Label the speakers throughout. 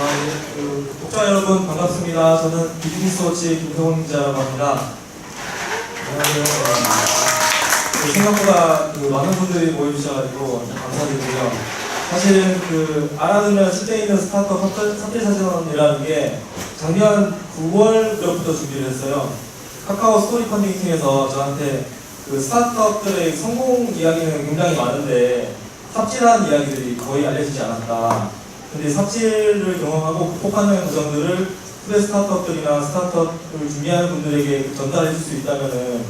Speaker 1: 독자 여러분 반갑습니다. 저는 비즈니스워치 김성훈 기자라고 합니다. 안녕하세요. 생각보다 많은 분들이 모여주셔가지고 감사드리고요. 사실은 알아두면 실제 있는 스타트업 사태사전이라는 게 작년 9월부터 준비를 했어요. 카카오 스토리 펀딩 팀에서 저한테 스타트업들의 성공 이야기는 굉장히 많은데 삽질한 이야기들이 거의 알려지지 않았다. 근데 삽질을 경험하고 극복하는 과정들을 후배 스타트업들이나 스타트업을 준비하는 분들에게 전달해 줄 수 있다면은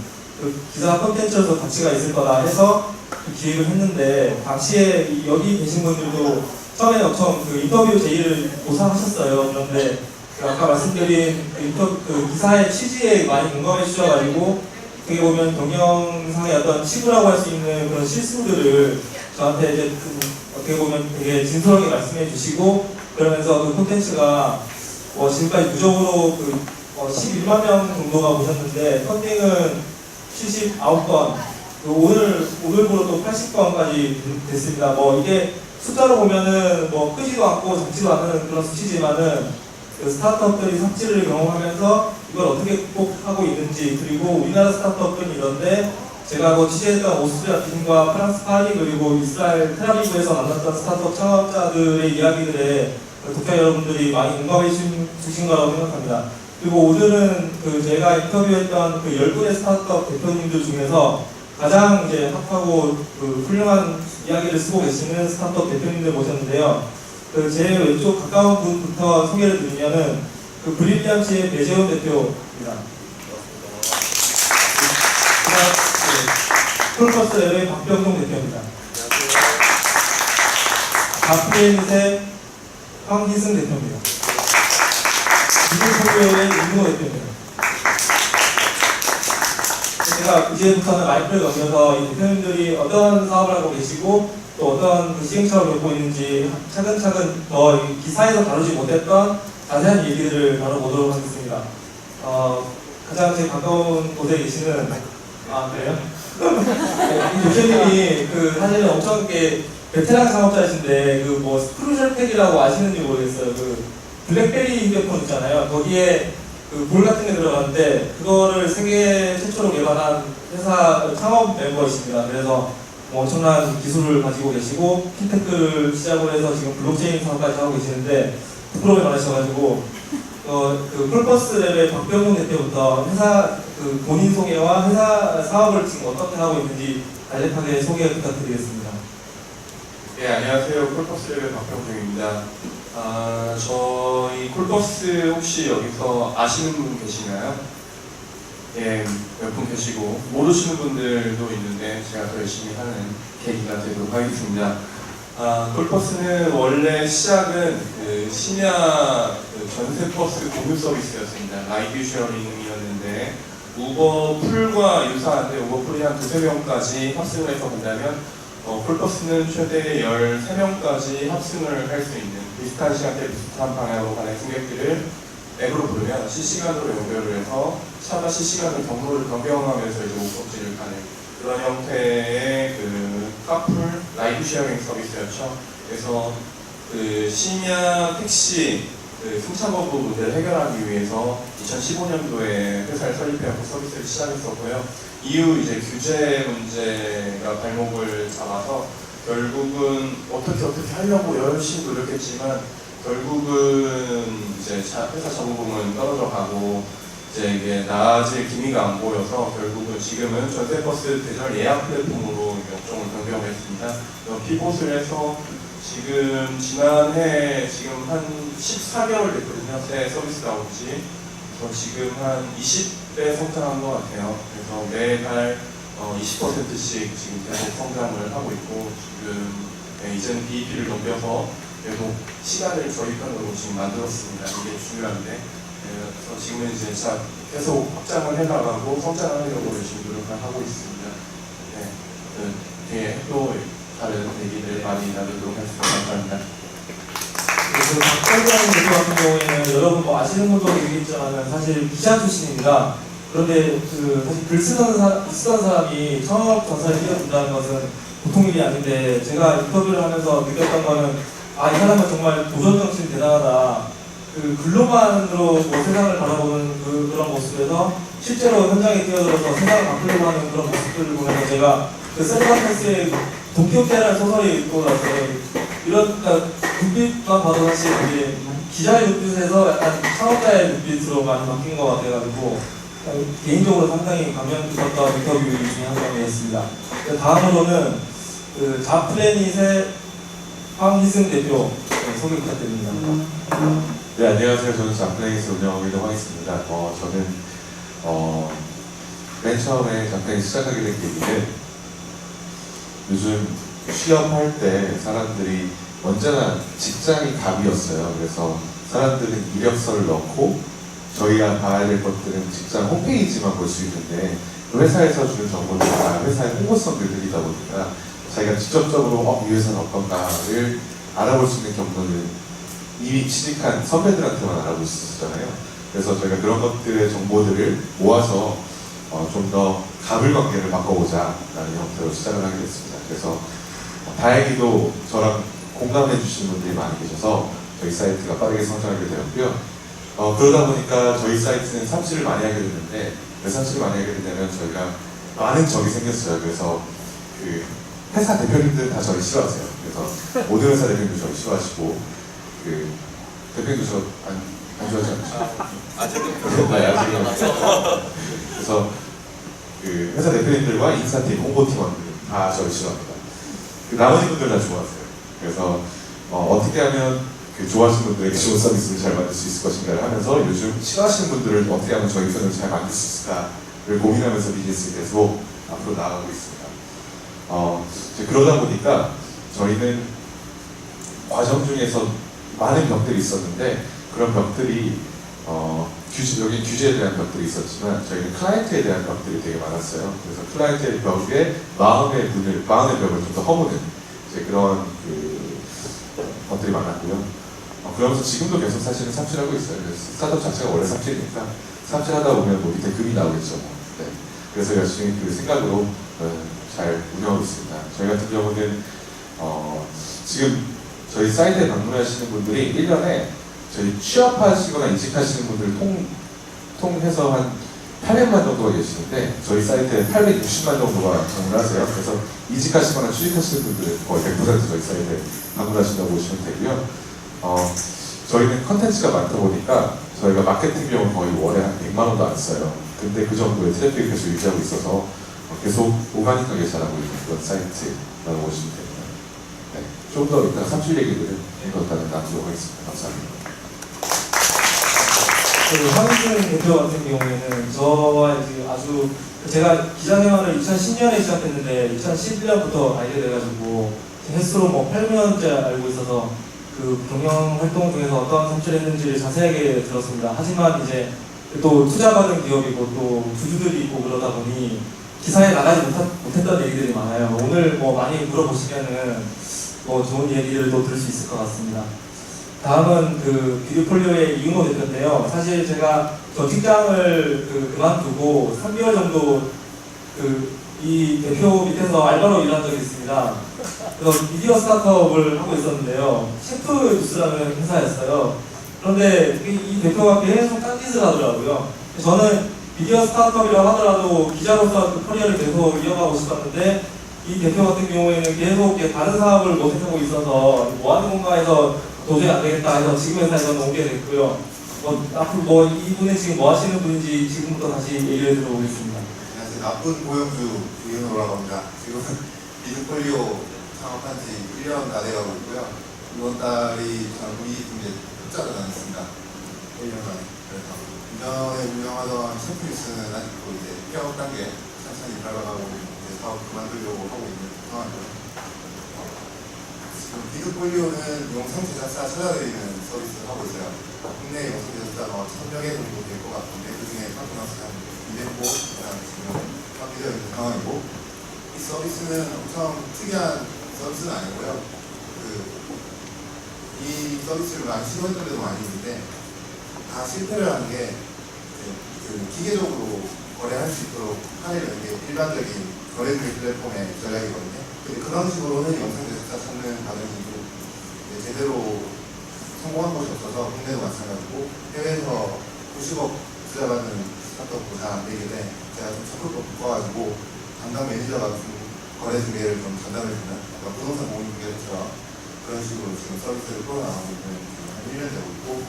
Speaker 1: 기사 콘텐츠에서 가치가 있을 거다 해서 기획을 했는데, 당시에 여기 계신 분들도 처음에 엄청 인터뷰 제의를 고사하셨어요. 그런데 아까 말씀드린 기사의 취지에 많이 공감해 주셔가지고, 어떻게 보면 경영상의 어떤 치부라고 할 수 있는 그런 실수들을 저한테 이제 어떻게 보면 되게 진솔하게 말씀해 주시고, 그러면서 콘텐츠가 지금까지 누적으로 11만 명 정도가 보셨는데 펀딩은 79건, 오늘부로 또 80건까지 됐습니다. 이게 숫자로 보면은 크지도 않고 작지도 않은 그런 수치지만은 스타트업들이 삽질을 경험하면서 이걸 어떻게 극복하고 있는지, 그리고 우리나라 스타트업들은 이런데 제가 취재했던 오스트리아 빈과 프랑스 파리 그리고 이스라엘 텔아비브에서 만났던 스타트업 창업자들의 이야기들에 독자 여러분들이 많이 공감해 주신 거라고 생각합니다. 그리고 오늘은 제가 인터뷰했던 10분의 스타트업 대표님들 중에서 가장 핫하고 훌륭한 이야기를 쓰고 계시는 스타트업 대표님들 모셨는데요. 제 왼쪽 가까운 분부터 소개를 드리면은 브릴리언츠의 배재훈 대표입니다. 폴커스의 박병동 대표입니다. 가프레인의 황희승 대표입니다. 미국소교의 윤모 대표입니다. 제가 이제부터는 마이크를 넘겨서 이 대표님들이 어떤 사업을 하고 계시고 또 어떤 시행착오를 겪고 있는지 차근차근 더 기사에서 다루지 못했던 자세한 얘기들을 다뤄보도록 하겠습니다. 가장 제 가까운 곳에 계시는 그래요? 이 대표님이 사실 엄청 베테랑 창업자이신데 스크루셜팩이라고 아시는지 모르겠어요. 블랙베리 휴대폰 있잖아요. 거기에 볼 같은 게 들어가는데 그거를 세계 최초로 개발한 회사 창업 멤버이십니다. 그래서 엄청난 기술을 가지고 계시고 핀테크를 시작으로 해서 지금 블록체인 사업까지 하고 계시는데 부끄러움이 많으셔가지고 폴퍼스 랩의 박병동 대표부터 회사 본인 소개와 회사 사업을 지금 어떻게 하고 있는지 간략하게 소개 부탁드리겠습니다.
Speaker 2: 네, 안녕하세요. 폴퍼스 랩의 박병동입니다. 저희 콜버스 혹시 여기서 아시는 분 계시나요? 예, 몇 분 계시고 모르시는 분들도 있는데 제가 더 열심히 하는 계기가 되도록 하겠습니다. 콜버스는 원래 시작은 심야 전세버스 공유 서비스였습니다. 라이드 쉐어링이었는데 우버 풀과 유사한데 우버 풀이 한 2~3명까지 합승을 해서 본다면 콜버스는 최대 13명까지 합승을 할 수 있는 비슷한 시간대 비슷한 방향으로 가는 승객들을 앱으로 부르면 실시간으로 연결을 해서 차가 실시간으로 경로를 변경하면서 이제 목적지를 가는 그런 형태의 카풀 라이드 쉐어링 서비스였죠. 그래서 심야 택시 승차 거부 문제를 해결하기 위해서 2015년도에 회사를 설립해서 서비스를 시작했었고요. 이후 이제 규제 문제가 발목을 잡아서 결국은 어떻게 하려고 열심히 노력했지만 결국은 이제 회사 자본금은 떨어져 가고 이제 이게 나아질 기미가 안 보여서 결국은 지금은 전세버스 대절 예약 플랫폼으로 업종을 변경했습니다. 피봇을 해서 지금 지난해 지금 한 14개월 됐거든요. 새 서비스 나온 지. 그래서 지금 한 20배 성장한 것 같아요. 그래서 매달 20%씩 지금 계속 성장을 하고 있고 지금 이제는 BEP를 넘겨서 계속 시간을 저희 편으로 지금 만들었습니다. 이게 중요한데 그래서 지금은 이제 계속 확장을 해나가고 성장하려고 열심히 노력을 하고 있습니다. 네, 뒤에 또 다른 얘기들 많이 나누도록 하겠습니다. 감사합니다.
Speaker 1: 박병동 대표 같은 경우에는 여러분 아시는 분도 계시겠지만 사실 기자 출신입니다. 그런데 사실 글 쓰던 사람이 창업 전사에 뛰어든다는 것은 보통 일이 아닌데 제가 인터뷰를 하면서 느꼈던 거는 이 사람은 정말 도전 정신이 대단하다. 그 글로만으로 뭐 세상을 바라보는 그런 모습에서 실제로 현장에 뛰어들어서 세상을 바꾸려고 하는 그런 모습들을 보면서 제가 그 셀반테스의 돈키호테라는 소설을 읽고 나서 이런 그러니까 눈빛만 봐도 사실 이게 기자의 눈빛에서 약간 창업자의 눈빛으로 많이 바뀐 것 같아가지고 개인적으로 상당히 감명 깊었던 인터뷰 중에 한 명이었습니다. 다음으로는 그 자플래닛의 황희승 대표 소개 부탁드립니다.
Speaker 3: 네, 안녕하세요. 저는 자플래닛을 운영하기로 하겠습니다. 저는 맨 처음에 자플래닛 시작하게 된 계기는 요즘 취업할 때 사람들이 언제나 직장이 답이었어요. 그래서 사람들은 이력서를 넣고 저희가 봐야 될 것들은 직장 홈페이지만 볼 수 있는데 그 회사에서 주는 정보들이 다 회사의 홍보성들이다 보니까 자기가 직접적으로 이 회사는 어떤가를 알아볼 수 있는 경로는 이미 취직한 선배들한테만 알아볼 수 있었잖아요. 그래서 저희가 그런 것들의 정보들을 모아서 좀 더 가불관계를 바꿔보자 라는 형태로 시작을 하게 됐습니다. 그래서 다행히도 저랑 공감해 주시는 분들이 많이 계셔서 저희 사이트가 빠르게 성장하게 되었고요. 그러다 보니까 저희 사이트는 삽질을 많이 하게 됐는데 왜 삽질을 많이 하게 되냐면 저희가 많은 적이 생겼어요. 그래서 그 회사 대표님들은 다 저를 싫어하세요. 그래서 모든 회사 대표님들 저를 싫어하시고 그 대표님도 저 안 좋아하지 않죠? 아직은 그래서 그 회사 대표님들과 인사팀, 홍보팀원들 다 저를 싫어합니다. 그 나머지 분들 다 좋아하세요. 그래서 어떻게 하면 그 좋아하시는 분들에게 좋은 서비스를 잘 만들 수 있을 것인가를 하면서 요즘 싫어하시는 분들을 어떻게 하면 저희 편을 잘 만들 수 있을까를 고민하면서 비즈니스에 계속 앞으로 나아가고 있습니다. 이제 그러다 보니까 저희는 과정 중에서 많은 벽들이 있었는데 그런 벽들이 여기 규제에 대한 벽들이 있었지만 저희는 클라이언트에 대한 벽들이 되게 많았어요. 그래서 클라이언트의 벽에 마음의 벽을 좀 더 허무는 이제 그런 것들이 많았고요. 그러면서 지금도 계속 사실은 삽질하고 있어요. 그래서 스타트업 자체가 원래 삽질이니까 삽질하다 보면 뭐 밑에 금이 나오겠죠. 네. 그래서 열심히 그 생각으로 잘 운영하고 있습니다. 저희 같은 경우는 지금 저희 사이트에 방문하시는 분들이 1년에 저희 취업하시거나 이직하시는 분들을 통해서 한 800만 정도가 계시는데 저희 사이트에 860만 정도가 방문하세요. 그래서 이직하시거나 취직하시는 분들은 거의 100% 저희 사이트에 방문하신다고 보시면 되고요. 저희는 컨텐츠가 많다 보니까 저희가 마케팅 비용은 거의 월에 한 100만 원도 안 써요. 근데 그 정도의 트래픽을 계속 유지하고 있어서 계속 오가닉하게 자라고 있는 그런 사이트라고 보시면 됩니다. 네, 좀 더 이따가 삽질 얘기들은 이것까지 나누도록 하겠습니다. 감사합니다.
Speaker 1: 황희승 대표 같은 경우에는 저와 이제 아주 제가 기자 생활을 2010년에 시작했는데 2011년부터 알게 돼가지고 횟수로 뭐 8년째 알고 있어서 그 경영 활동 중에서 어떤 삽질을 했는지를 자세하게 들었습니다. 하지만 이제 또 투자받은 기업이고 또 주주들이 있고 그러다 보니 기사에 나가지 못했던 얘기들이 많아요. 오늘 뭐 많이 물어보시면은 뭐 좋은 얘기들도 들을 수 있을 것 같습니다. 다음은 그 비디폴리오의 이윤호 대표인데요. 사실 제가 저 직장을 그만두고 3개월 정도 이 대표 밑에서 알바로 일한 적이 있습니다. 그래서 미디어 스타트업을 하고 있었는데요. 셰프 뉴스라는 회사였어요. 그런데 이 대표가 계속 딴짓을 하더라고요. 저는 미디어 스타트업이라고 하더라도 기자로서 그 커리어를 계속 이어가고 싶었는데 이 대표 같은 경우에는 계속 다른 사업을 모색하고 있어서 뭐 하는 건가에서 도저히 안 되겠다 해서 지금 회사에서 오게 됐고요. 앞으로 이분이 지금 뭐 하시는 분인지 지금부터 다시 얘기를 들어보겠습니다.
Speaker 4: 안녕하세요. 나쁜 고용주 이윤호라고 합니다. 지금 비디폴리오 창업한 지 1년 다 돼가고 있고요. 이번 달이 우리 이제 흑자가 나왔습니다. 1년 만에. 그래서 이전에 운영하던 셰프 뉴스는 아직도 이제 폐업 단계 천천히 밟아가고 이제 사업 그만두려고 하고 있는 상황이고요. 지금 비디폴리오는 영상 제작사 찾아드리는 서비스를 하고 있어요. 국내 영상 제작사가 1000명에 정도 될 것 같은데 그 중에 파트너스 한 200호 이상 지금 확인되어 있는 상황이고 이 서비스는 엄청 특이한 서비스는 아니고요. 이 서비스를 많이 시도했던 데도 많이 있는데 다 실패를 하는 게 기계적으로 거래할 수 있도록 하는 게 일반적인 거래주의 플랫폼의 전략이거든요. 근데 그런 식으로는 영상 제작사 찾는 과정이고 제 제대로 성공한 것이 없어서 국내도 마찬가지고 해외에서 90억 투자받는 스타트업도 잘 안 되길래 제가 좀 척을 바꿔가지고 담당 매니저가 좀 거래 중개를 좀 담당해주는 부동산 공인 중개처럼 그런 식으로 지금 서비스를 끌어나가고 있는 지금 한 1년 되고 있고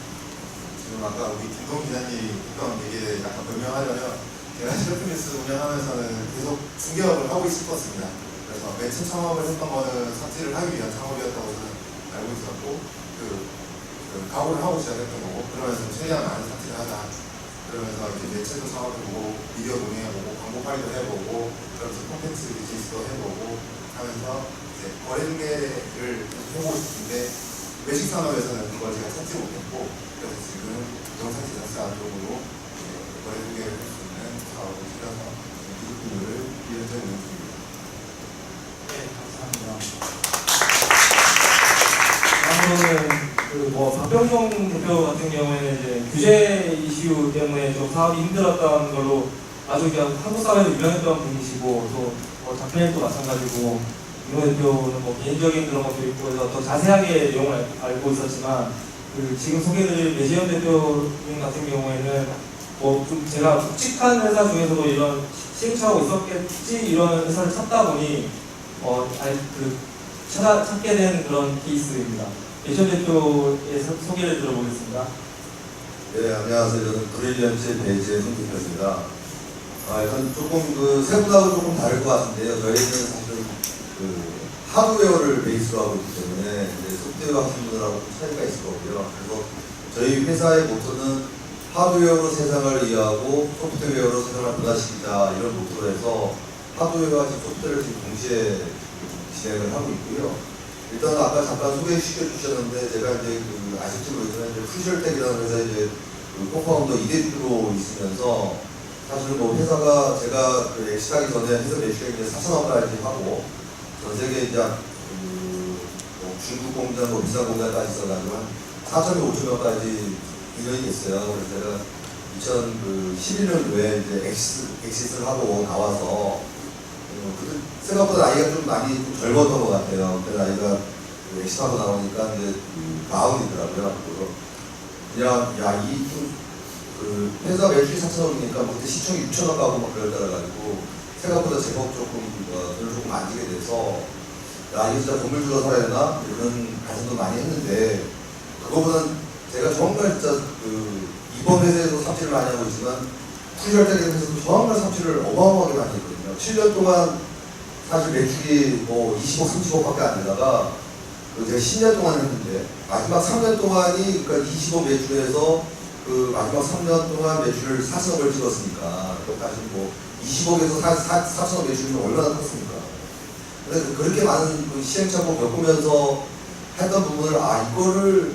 Speaker 4: 지금 아까 우리 김동 기자님 했던 얘기에 약간 변명하려면 제가 셀프뉴스 운영하면서는 계속 중개업을 하고 있을 것 같습니다. 그래서 맨 처음 창업을 했던 거는 삭제를 하기 위한 창업이었다고 저는 알고 있었고 각오를 하고 시작했던 거고 그러면서 최대한 많은 삭제를 하자 그러면서 이제 매체도 창업해보고 미디어 논의해보고 광고 팔이도 해보고 그러면서 콘텐츠 비즈니스도 해보고 하면서 이제 거래 중개를 해보고 싶은데 외식 산업에서는 그걸 제가 찾지 못했고 그래서 지금 부동산 제작사 쪽으로 거래 중개를 할 수 있는 사업을 찾아서 기술분들을 이현재 운영 중입니다.
Speaker 1: 네, 감사합니다. 다음으로는 박병종 대표 같은 경우에는 이제 규제 이슈 때문에 좀 사업이 힘들었던 걸로 아주 그냥 한국 사회에서 유명했던 분이시고 또 작년에도 마찬가지고 이호 대표는 개인적인 그런 것도 있고 해서 더 자세하게 내용을 알고 있었지만 지금 소개해드릴 배재현 대표님 같은 경우에는 좀 제가 묵직한 회사 중에서도 이런 시행착오가 있었겠지 이런 회사를 찾다 보니 찾게 된 그런 케이스입니다. 배재현 대표의 소개를 들어보겠습니다.
Speaker 5: 네, 안녕하세요. 저는 브릴리언트 배재현 대표입니다. 일단 조금 세분하고 조금 다를 것 같은데요. 저희는 사실 하드웨어를 베이스로 하고 있기 때문에 소프트웨어 하시는 분들하고 좀 차이가 있을 거고요. 그래서 저희 회사의 모토는 하드웨어로 세상을 이해하고 소프트웨어로 세상을 변화시키자 이런 모토로 해서 하드웨어와 소프트웨어를 지금 동시에 진행을 하고 있고요. 일단 아까 잠깐 소개시켜 주셨는데 제가 이제 아실지 모르지만 푸셜텍이라는 회사에 이제 코파운더 이대표로 있으면서 사실 회사가 제가 엑시하기 전에 회사 매출이 이제 4천억까지 하고 전 세계 이제 중국 공장, 비싼 공장까지 있어가지고 한 4천여 5천 명까지 인연이 됐어요. 그래서 제가 2011년도에 이제 엑시스를 하고 나와서 생각보다 나이가 좀 많이 젊었던 것 같아요. 그때 나이가 엑시하고 나오니까 이제 40이더라고요. 그래서 그냥 회사 매출이 4천억이니까 그때 시총이 6천억 가고 막 그랬더라가지고 생각보다 제법 돈을 조금 안 지게 돼서 이게 진짜 돈을 주러 살아야 되나 이런 가슴도 많이 했는데 그거보다는 제가 정말 진짜 이번 회사에도 삽질을 많이 하고 있지만 푸셜텍에서도 정말 삽질을 어마어마하게 많이 했거든요. 7년 동안 사실 매출이 20억, 30억밖에 안 되다가 제가 10년 동안 했는데 마지막 3년 동안이 그러니까 20억 매출에서 마지막 3년 동안 매출을 4천억을 찍었으니까 사실 20억에서 4천억 매출이면 얼마나 컸습니까? 그래서 그렇게 많은 시행착오 겪으면서 했던 부분을 이거를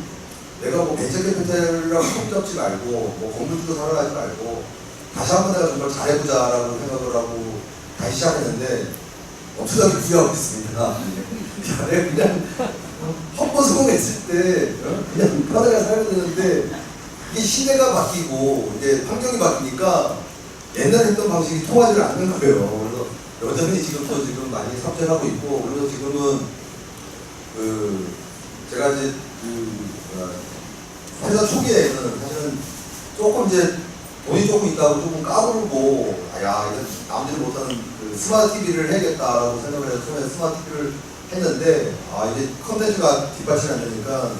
Speaker 5: 내가 벤처 캐피탈이랑 손 잡지 말고 건물주로 살아가지 말고 다시 한번 내가 정말 잘해보자라고 생각을 하고 다시 시작했는데 엄청나게 후회하고 있습니다. 그냥 헛번 성공했을 때 그냥 편하게 살면 되는데 이게 시대가 바뀌고 이제 환경이 바뀌니까 옛날에 했던 방식이 통하지 않는 거예요. 그래서 여전히 지금 많이 삽질하고 있고 그래서 지금은 제가 이제 회사 초기에는 사실은 조금 이제 돈이 조금 있다고 조금 까불고 이건 남들이 못하는 스마트 TV를 해야겠다라고 생각을 해서 처음에 스마트 TV를 했는데 이제 컨텐츠가 뒷받침이 안 되니까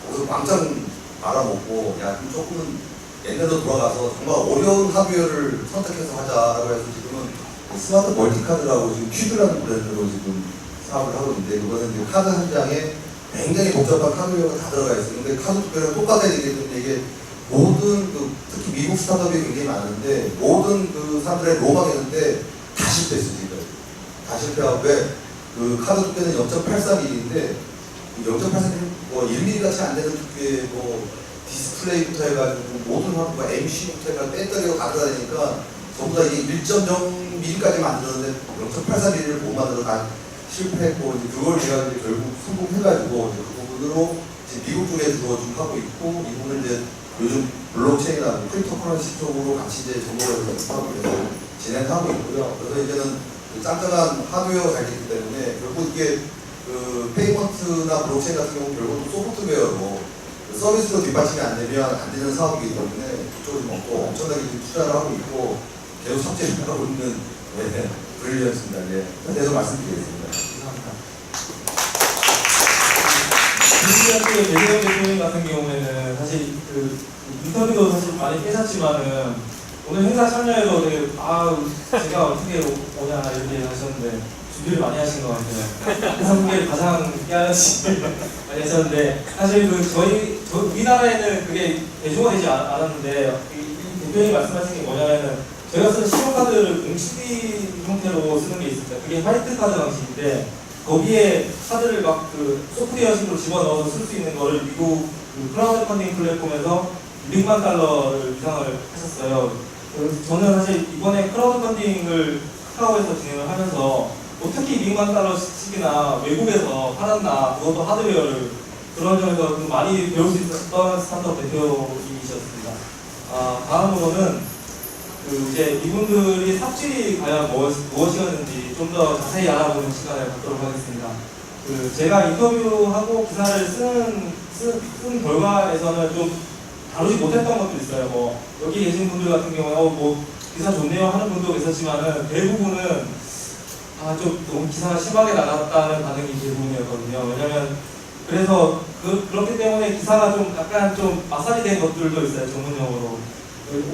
Speaker 5: 거기서 왕창 알아먹고 조금은 옛날로 돌아가서 정말 어려운 하드웨어를 선택해서 하자라고 해서 지금은 스마트 멀티카드라고 지금 큐드라는 브랜드로 지금 사업을 하고 있는데 그거는 이제 카드 한 장에 굉장히 복잡한 카드웨어가 다 들어가 있어요. 근데 카드 투표랑 똑같아야 되기 때문에 이게 모든 특히 미국 스타트업이 굉장히 많은데 모든 사람들의 로망이었는데 다 실패했어요. 지금 다 실패하고 왜 카드 투표는 0.83mm인데 0.83mm 1mm 같이 안 되는 두께의 디스플레이부터 해가지고 모든 MC부터 해가지고 배터리가 가져다니까 전부 다 이게 1.0mm까지 만들었는데 0.83mm를 못 만들어 다 실패했고 그걸 제가 이제 결국 성공해가지고 그 부분으로 이제 미국 쪽에 주로 좀 하고 있고 이 부분을 이제 요즘 블록체인이나 크립토커런시 쪽으로 같이 이제 접목을 해서 하고 있어서 진행하고 있고요. 그래서 이제는 짱짱한 하드웨어가 잘 되기 때문에 결국 이게 그 페이먼트나 블록체인 같은 경우 결국은 소프트웨어로 그 서비스로 뒷받침이 안 되면 안 되는 사업이기 때문에 그쪽으로 또 엄청나게 지금 투자를 하고 있고 계속 삭제를 하고 있는 네, 브릴리언스입니다. 네. 그래서 말씀드리겠습니다.
Speaker 1: 감사합니다. 김기현의 배재영 대표님 같은 경우에는 사실 그 인터뷰도 사실 많이 깨졌지만은 오늘 행사 참여해서 되게 제가 어떻게 오냐 이렇게 하셨는데 준비를 많이 하신 것 같아요. 행사분들이 가장 깨알같이 많이 하셨는데 사실 저 우리나라에는 그게 대중화되지 않았는데 이 대표님이 말씀하신 게 뭐냐면은 저희가 쓰는 신용카드를 공치기 형태로 쓰는 게 있습니다. 그게 화이트 카드 방식인데 거기에 카드를 막 그 소프트웨어식으로 집어넣어서 쓸 수 있는 거를 미국 그 크라우드 펀딩 플랫폼에서 200만 달러를 이상을 하셨어요. 저는 사실 이번에 크라우드 펀딩을 카카오에서 진행을 하면서 어떻게 200만 달러씩이나 외국에서 팔았나 그것도 하드웨어를 그런 점에서 좀 많이 배울 수 있었던 스타트업 대표이셨습니다. 다음으로는 이제 이분들이 삽질이 과연 무엇이었는지 좀 더 자세히 알아보는 시간을 갖도록 하겠습니다. 제가 인터뷰하고 기사를 쓴 결과에서는 좀 다루지 못했던 것도 있어요. 뭐 여기 계신 분들 같은 경우에 뭐 기사 좋네요 하는 분도 계셨지만은 대부분은 좀 너무 기사가 심하게 나갔다는 반응이 대부분이었거든요. 왜냐면 그래서 그렇기 때문에 기사가 좀 약간 좀 마사지 된 것들도 있어요. 전문용어로.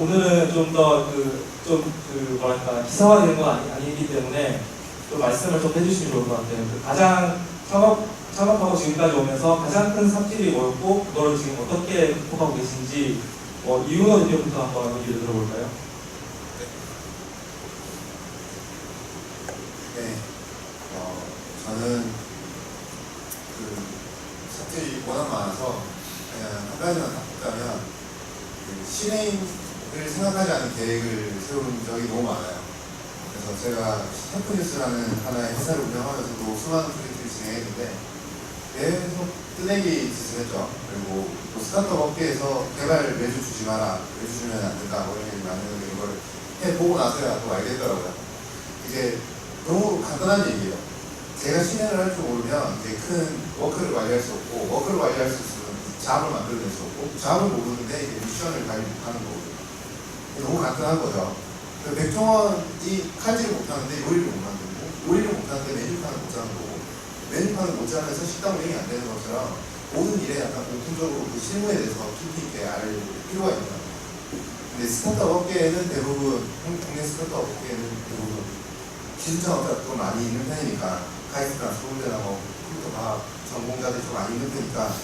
Speaker 1: 오늘은 좀 더 뭐랄까 기사화되는 건 아니기 때문에 좀 말씀을 좀 해주시면 좋을 것 같아요. 가장 창업하고 지금까지 오면서 가장 큰 삽질이 뭐였고 그거를 지금 어떻게 극복하고 계신지 이윤호 대표부터 한번 얘기를 들어볼까요?
Speaker 4: 네, 저는 삽질이 워낙 많아서 그냥 한 가지만 딱 뽑자면 실행을 생각하지 않은 계획을 세운 적이 너무 많아요. 그래서 제가 템프뉴스라는 하나의 회사를 운영하면서도 수많은 프로젝트를 진행했는데 계속 뜨내기 짓을 했죠. 그리고 또 스타트업 업계에서 개발 매주 주지 마라, 매주 주면 안 된다, 뭐 이런 얘기 많이 하는데 이걸 해보고 나서야 또 알겠더라고요. 이게 너무 간단한 얘기예요. 제가 실행을 할 줄 모르면 이제 큰 워크를 관리할 수 없고, 워크를 관리할 수 있으면 잡을 만들어낼 수 없고, 잡을 모르는데 이제 미션을 관리 못하는 거거든요. 너무 간단한 거죠. 백종원이 칼질을 못하는데 요리를 못 만들고, 요리를 못하는데 메뉴판을 못 짜는 거고, 메뉴판을 못 짜면서 식당 운영이 안 되는 것처럼 모든 일에 약간 공통적으로 그 실무에 대해서 깊이 있게 알 필요가 있는 거예요. 근데 스타트업 업계에는 대부분, 국내 스타트업 업계에는 대부분 기술 창업자가 좀 많이 있는 편이니까, 카이스트나 서울대나 뭐 컴퓨터 과학 전공자들이 좀 많이 있는 편이니까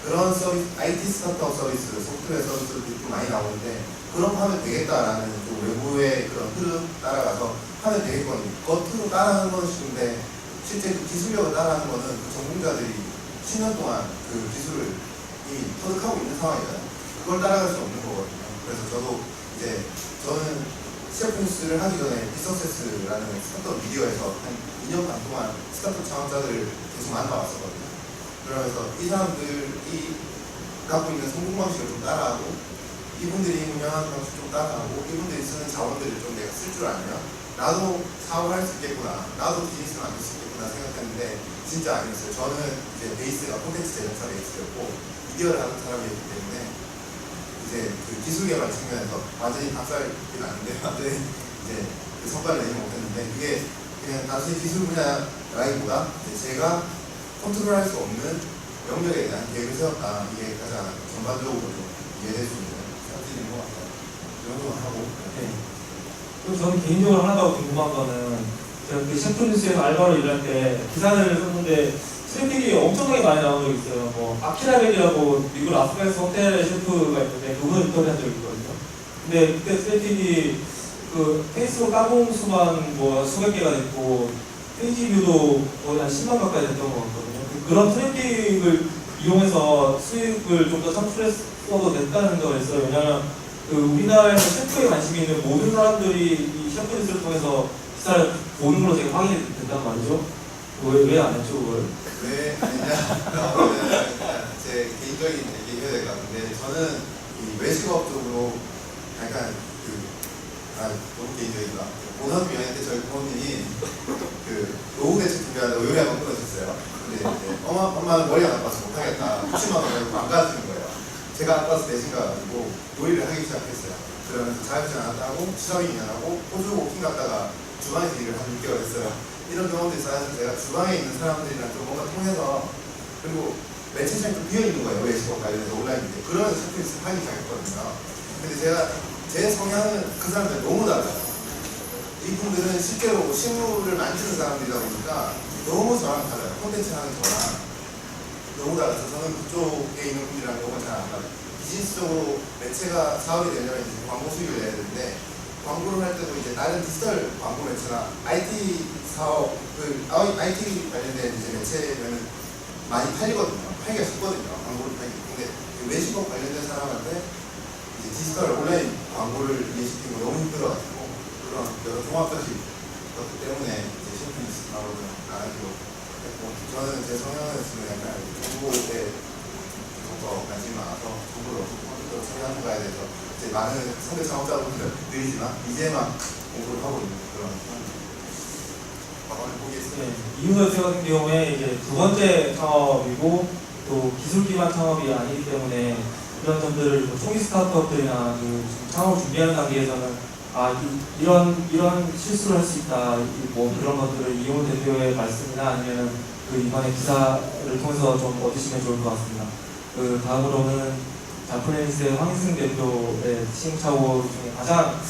Speaker 4: 그런 서비스, IT 스타트업 서비스, 소프트웨어 서비스들이 좀 많이 나오는데 그럼 하면 되겠다라는 좀 외부의 그런 흐름 따라가서 하면 되겠거든요. 겉으로 따라하는 건 쉬운데 실제 그 기술력을 따라하는 거는 그 전공자들이 10년 동안 그 기술을 이미 터득하고 있는 상황이잖아요. 그걸 따라갈 수 없는 거거든요. 그래서 저는 셰프뉴스를 하기 전에 비서세스라는 스타트업 미디어에서 한 2년 반 동안 스타트업 창업자들을 계속 만나왔었거든요. 그러면서 이 사람들이 갖고 있는 성공 방식을 좀 따라하고 이분들이 운영하는 방식 좀 따라하고 이분들이 쓰는 자원들을 좀 내가 쓸 줄 알면 나도 사업을 할 수 있겠구나, 나도 비즈니스를 만들 수 있겠구나 생각했는데 진짜 아니었어요. 저는 이제 베이스가 콘텐츠 제작사 베이스였고 미디어를 하는 사람이었기 때문에 이제 그 기술 개발 측면에서 완전히 박살이 났는데 완전히 이제 그 성과를 내지 못했는데 이게 그냥 단순히 기술 분야라기보다 제가 컨트롤할 수 없는 영역에 대한 계획을 세웠다. 이게 가장 전반적으로 좀 이해될 수 있는 사실인 것 같아요. 이 정도만 하고.
Speaker 1: 네. 그리고 저는 개인적으로 하나 더 궁금한 거는 제가 그 셰프뉴스에서 알바로 일할 때 기사를 썼는데 트래픽이 엄청나게 많이 나온 적이 있어요. 뭐 아키라벨이라고 미국 라스베가스 호텔의 셰프가 있는데 그분을 인터뷰한 적이 있거든요. 근데 그때 트래픽이 그 페이스북 까봉 수만 뭐 수백 개가 됐고 페이지 뷰도 거의 한 10만 가까이 됐던 것 같거든요. 그런 트래픽을 이용해서 수익을 좀 더 창출했어도 됐다는 거가 있어요. 왜냐하면 그 우리나라에서 셰프에 관심이 있는 모든 사람들이 이 셰프뉴스를 통해서 기사를 보는 걸로 제가 확인이 된단 말이죠. 왜 안 했죠, 그걸?
Speaker 4: 왜 아니냐? 제 개인적인 얘기 해야 될 것 같은데 저는 이 외식업 쪽으로 약간 너무 개인적이다. 고등학교 2학년 때 저희 부모님이 그 노후 대책 준비하다가 요리 한번 끊어졌어요. 근데 이제 엄마는 머리가 나빠서 못하겠다. 60만 원 내고 안 가주는 거예요. 제가 아빠서 대신 가가지고 요리를 하기 시작했어요. 그러면서 자격증 하나 따고 추석이 2년 하고 호주 워킹 갔다가 주방에서 일을 한 6개월 했어요. 이런 경험도 있어서 제가 주방에 있는 사람들이랑 좀 뭔가 통해서 그리고 매체장이 좀 비어있는 거예요. 외식업 관련해서 온라인인데 그러면서 셰프를 하기 시작했거든요. 근데 제가 제 성향은 그 사람들 너무 달라요. 이분들은 실제로 식물을 만지는 사람들이다 보니까 너무 저랑 달라요. 콘텐츠 하는 저랑 너무 달라서 저는 그쪽에 있는 분들이랑 너무 잘 안 가요. 비즈니스적으로 매체가 사업이 되려면 이제 광고 수익을 내야 되는데 광고를 할 때도 이제 다른 디지털 광고 매체나 IT 사업, IT 관련된 이제 매체면은 많이 팔리거든요. 팔기가 쉽거든요. 광고를 팔기. 근데 그 외식업 관련된 사람한테 이제 디지털 온라인 광고를 이해시키는 거 너무 힘들어가지고 그런 여러 종합적인 것들 때문에 이제 셰프니스 나오는 안 하기로 했고 저는 제 성향은 지금 약간 정보에 더 관심이 많아서 정보를 어떻게 처리하는 거에 대해서 이제 많은 선배 창업자분들 느리지만 이제만 공부를 하고 있는 그런 상황입니다.
Speaker 1: 네, 이윤호 대표 같은 경우에 이제 두 번째 창업이고 또 기술 기반 창업이 아니기 때문에 이런 점들을 초기 스타트업들이나 그 창업 준비하는 단계에서는 이런 실수를 할 수 있다 뭐 그런 것들을 이윤호 대표의 말씀이나 아니면은 그 이번에 기사를 통해서 좀 얻으시면 좋을 것 같습니다. 그 다음으로는 자플레니스의 황희승 대표의 시행착오 중에 가장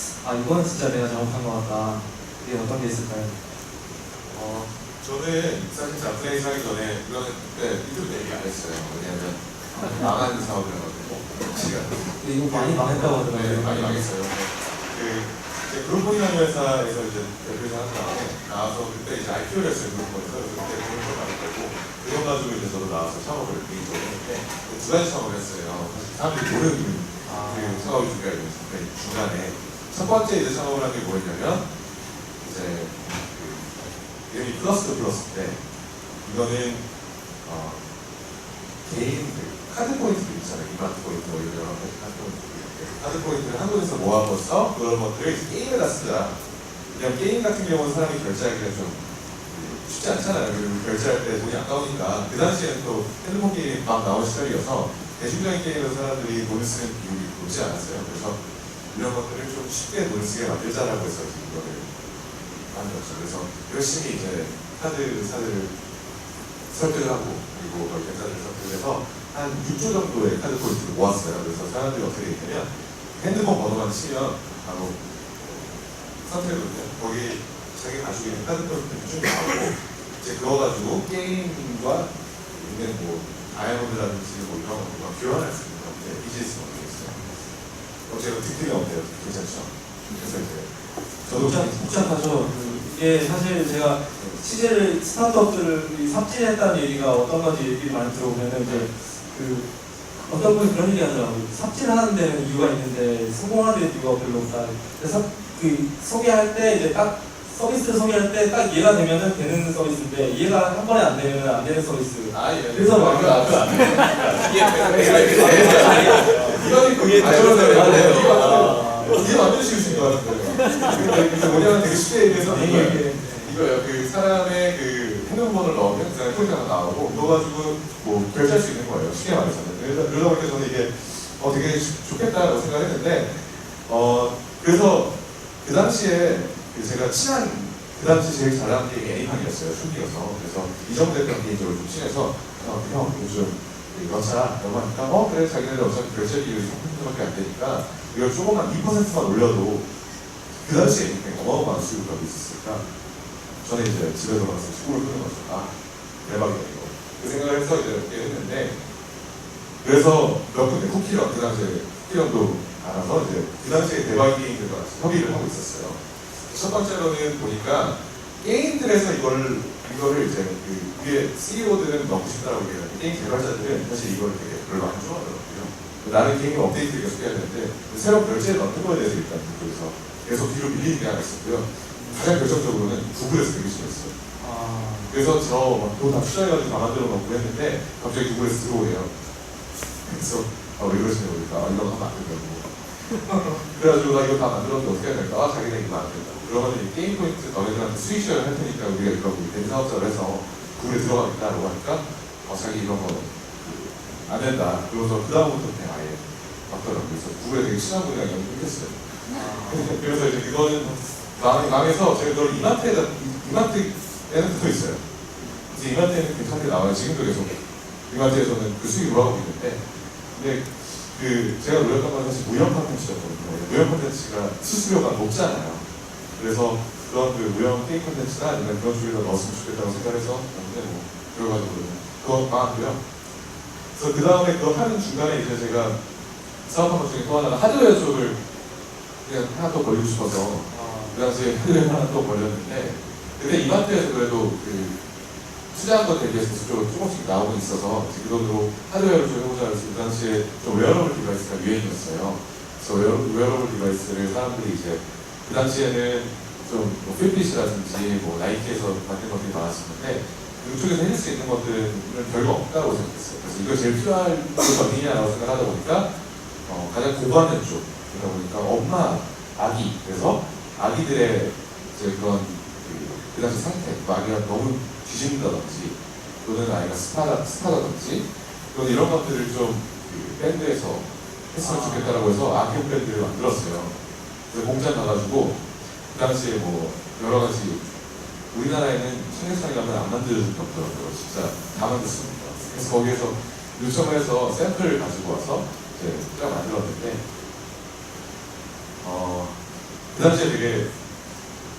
Speaker 1: 이건 진짜 내가 잘못한 것 같다. 이게 어떤 게 있을까요?
Speaker 3: 저는 사실 자플레이스 하기 전에 이거는 그때 유튜브 얘기 안 했어요. 왜냐하면 망한 사업이라가지고 제가
Speaker 1: 이거 많이 망했다고 하더라고요.
Speaker 3: 네, 많이 망했어요. 그룹폰이라는 회사에서 이제 대표이사 하는 다음에 나와서 그때 이제 IPO를 했어요. 그룹폰에서. 그래서 그때 그룹폰 받았고 그거 가지고 이제 저도 나와서 창업을 개인적으로 했는데 두 가지 창업을 했어요. 사실 사람들이 모르는 그 창업이 두 개가 있어요. 중간에 첫 번째 이제 창업을 한 게 뭐였냐면 이제 이름이 플러스인데 이거는 개인 카드 포인트들 있잖아요. 이마트 포인트 뭐 이런 여러 가지 카드 포인트를 한국에서 모아서 그런 것들을 게임에다 쓰자. 그냥 게임 같은 경우는 사람이 결제하기가 좀 쉽지 않잖아요. 그리고 결제할 때 돈이 아까우니까 그 당시에는 또 핸드폰 게임이 막 나온 시절이어서 대중적인 게임에서 사람들이 돈을 쓰는 비율이 높지 않았어요. 그래서 이런 것들을 좀 쉽게 돈을 쓰게 만들자라고 해서 이거를 만들었죠. 그래서 열심히 이제 카드사들을 설득하고 그리고 결제자들을 설득해서 한 6조 정도의 카드 포인트를 모았어요. 그래서 사람들이 어떻게 했냐면 핸드폰 번호만 치면 바로 선택거든요. 거기 자기 가지고 있는 카드 포인트를 쭉 나오고 이제 그거 가지고 게임과 있는 뭐 다이아몬드라든지 뭐 이런 것들과 교환할 수 있는 건데 비즈니스 모델이 있어요. 제가 득템이 어때요? 괜찮죠? 그래서 이제 저도
Speaker 1: 복잡하죠. 이게 사실 제가 취재를 스타트업들을 삽질했다는 얘기가 어떤 건지 얘기를 많이 들어보면은 이제 그 어떤 분이 그런 얘기 하더라고요. 삽질하는 데는 이유가 있는데 성공하는 데는 이유가 별로 없다. 그래서 그 소개할 때 이제 딱 서비스를 소개할 때 딱 이해가 되면은 되는 서비스인데 이해가 한 번에 안 되면 안 되는 서비스.
Speaker 3: 예.
Speaker 1: 그래서 막
Speaker 3: 이게 완전 쉬우신 것 같은데. 근데 뭐냐면 되게 쉽게 얘기해서 이거예요. 그 사람의 그 핸드폰을 넣으면 그 사람의 포인트가 나오고 그거 가지고 뭐 결제할 수 있는 거예요. 쉽게 말해서는. 그러다 보니까 저는 이게 되게 좋겠다라고 생각했는데 그래서 그 당시에 제가 친한 그 당시 제일 잘 나가는 게 애니팡이었어요. 춤이어서. 그래서 이정 대표랑 개인적으로 좀 친해서 형 요즘 여차 얼마니까 그래 자기네들 어차피 결제 비율이 3%밖에 안 되니까 이걸 조금만 2%만 올려도 그 당시에 어마어마한 수익이 있었으니까 저는 이제 집에 들어가서 축구를 끄는 거죠. 대박이다 이거. 그 생각을 해서 이제 이렇게 했는데 그래서 몇 군데 쿠키런 그 당시에 쿠키런도 알아서 이제 그 당시에 대박 게임들과 같이 협의를 하고 있었어요. 첫 번째로는 보니까 게임들에서 이거를 이제 그 위에 CEO들은 넣고 싶다라고 얘기하는데 게임 개발자들은 사실 이걸 되게 별로 안 좋아하더라고요. 나는 게임 업데이트를 계속 해야 되는데 새로운 결제에 넣는 거에 대해서 일단 그래서 계속 뒤로 밀리는 게 하나 있었고요. 가장 결정적으로는 구글에서 되게 심했어요. 그래서 저 돈 다 투자해가지고 다 만들어 놓고 했는데 갑자기 구글에서 들어오래요. 그래서 왜 그러시냐고 그러니까 이런 거 하면 안 된다고. 그래가지고 나 이거 다 만들었는데 어떻게 해야 될까? 아, 자기네 이거 안 된다고. 그러면 이 게임 포인트 너네들한테 수익 쉐어를 할 테니까 우리가 이거 대리 사업자를 해서 구글에 들어가겠다라고 하니까 자기 이런 거 안 된다. 그러면서 그 다음부터 그냥 아예 바뀌더라고요. 그래서 구글에 되게 친한 분이랑 연락을 했어요. 그래서 이제 그거는 망해서 제가 그걸 이마트에는 또 있어요. 이제 이마트에는 괜찮게 나와요. 지금도 계속 이마트에서는 그 수익이 올라가고 있는데, 근데 그 제가 노력한 건 사실 무형 콘텐츠였거든요. 무형 콘텐츠가 수수료가 높잖아요. 그래서 그런 그 무형 게임 콘텐츠나 아니면 그런 쪽에다 넣었으면 좋겠다고 생각해서 근데 뭐 그래가지고 그거 망했고요. 그래서 그 다음에 그거 하는 중간에 이제 제가 사업한 것 중에 또 하나가 하드웨어 쪽을 그냥 하나 또 벌리고 싶어서 그 당시에 하드웨어 하나 또 벌렸는데, 그때 이마트에서 그래도 그 투자한 것 대비해서 조금씩 나오고 있어서 그 돈으로 하드웨어를 좀 해보자 해서 그 당시에 좀 웨어러블 디바이스가 유행이었어요. 그래서 웨어러블 디바이스를 사람들이 이제 그 당시에는 좀뭐 핏빗이라든지 뭐 나이키에서 만든 것들이 많았었는데 이쪽에서 해줄 수 있는 것들은 별거 없다고 생각했어요. 그래서 이거 제일 필요할 게 어디냐라고 생각하다 보니까 가장 고관된 쪽이다 보니까 엄마, 아기, 그래서 아기들의 이제 그런 그 당시 상태, 아기가 너무 뒤진다든지 또는 아이가 스타다든지 또는 이런 것들을 좀그 밴드에서 했으면 좋겠다라고 해서 아기용 밴드를 만들었어요. 그래서 공장 가가지고 그 당시에 뭐 여러 가지 우리나라에는 청계천이라면 안 만들어줄 게 없더라고요. 진짜 다 만들었습니다. 그래서 거기에서 요청을 해서 샘플을 가지고 와서 이제 쫙 만들었는데 그 당시에 되게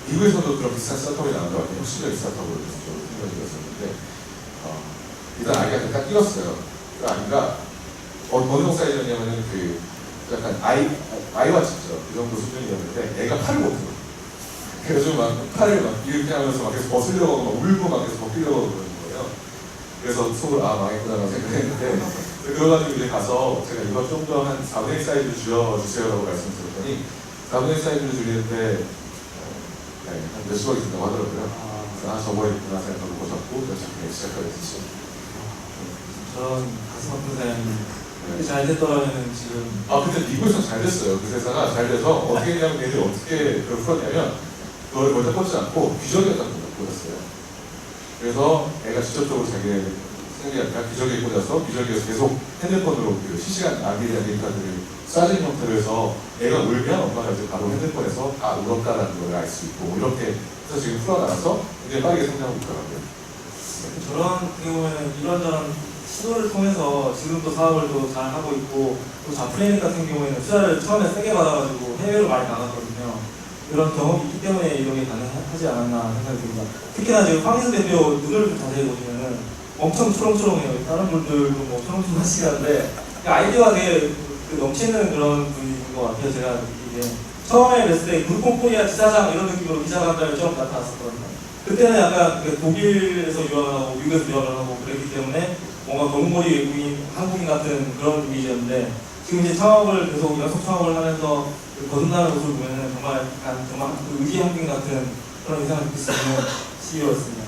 Speaker 3: 미국에서도 그런 비슷한 스타트업이 나온 것 같아요. 혁신적인 스타트업으로 좀 생각이 들었었는데 일단 아이가 딱 끼웠어요. 그 아이가 어느 정도 사이즈였냐면은 그 약간 아이와치죠. 그 정도 수준이었는데 애가 팔을 못해요. 그래서 막 팔을 막 이렇게 하면서 막 계속 벗으려고 하고 막 울고 막 계속 벗기려고 하고 그러는 거예요. 그래서 속으로 망했구나라고 생각했는데 그래가지고 이제 가서 제가 이거 좀 더 한 4분의 1 사이즈 줄여주세요라고 말씀드렸더니 4분의 1 사이즈를 줄이는데 한 몇십억이 든다고 하더라고요. 그래서 저번에 있구나 생각하고 보셨고 열심히 시작하게 됐죠.
Speaker 1: 저런 가슴 아픈 사연이 이렇게 잘 됐더라면 지금
Speaker 3: 근데 미국에서는 잘 됐어요. 그 회사가 잘 돼서 어떻게 했냐면 걔들이 어떻게 그걸 풀었냐면 그걸 거기다 꽂지 않고 귀저귀에다 꽂았어요. 그래서 애가 직접적으로 자기의 생각이 아니라 귀저귀에 꽂아서 귀저귀에서 계속 핸드폰으로 그 실시간 나비의 데이터들을 쏴주는 형태로 해서 애가 울면 엄마가 이제 바로 핸드폰에서 울었다라는 걸 알 수 있고 이렇게 해서 지금 풀어나가서 굉장히 빠르게 성장하고 있더라고요.
Speaker 1: 저런 어떻게 보면 이런저런 시도를 통해서 지금도 사업을 또 잘 하고 있고 또 자프레닉 같은 경우에는 투자를 처음에 세게 받아가지고 해외로 많이 나갔거든요. 그런 경험이 있기 때문에 이런 게 가능하지 않았나 생각이 듭니다. 특히나 지금 황희수 대표 눈을 좀 자세히 보시면은 엄청 초롱초롱해요. 다른 분들도 뭐 초롱초롱하시긴 한데 아이디어가 되게 넘치는 그런 분인 것 같아요. 제가 이게 처음에 뵀을 때 물품 코리아 지사장 이런 느낌으로 기자간담회 처음 나타났었거든요. 그때는 약간 독일에서 유학을 하고 미국에서 유학을 하고 그랬기 때문에 뭔가 검은머리 외국인, 한국인 같은 그런 이미지였는데 지금 이제 창업을 계속 연속 창업을 하면서 거듭나는 모습을 보면은 정말 약간 정말 의지 한국인 같은 그런 인상을 느낄 수 있는 CEO였습니다.